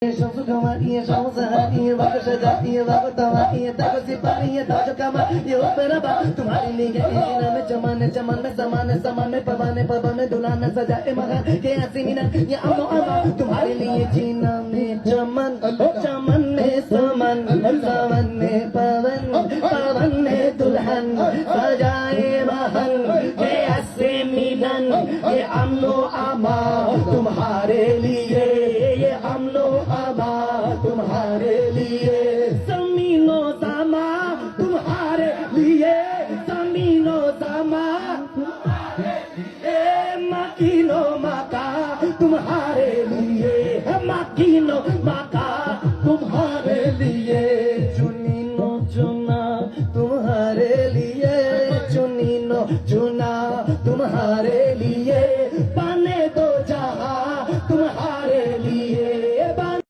शम्स कमा ये शम्स ये वक्त सजा ये वक्त तवा ये तक सिपाही ये ताज कमा ये ऊपर बा तुम्हारी लिए इना में चमन चमन में समान समान में पवन में दुल्हन सजाए मगा के हसीना ये अमो अमा तुम्हारे लिए जीना में चमन चमन में समान समान में पवन में दुल्हन सजाए महल के हसी मिलन ये अमनो अमा तुम्हारे लिए ये अमनो अमा तुम्हारे लिए जमीनो समा तुम्हारे लिए जमीनो समा मकीनो मका तुम्हारे लिए मकीनो मका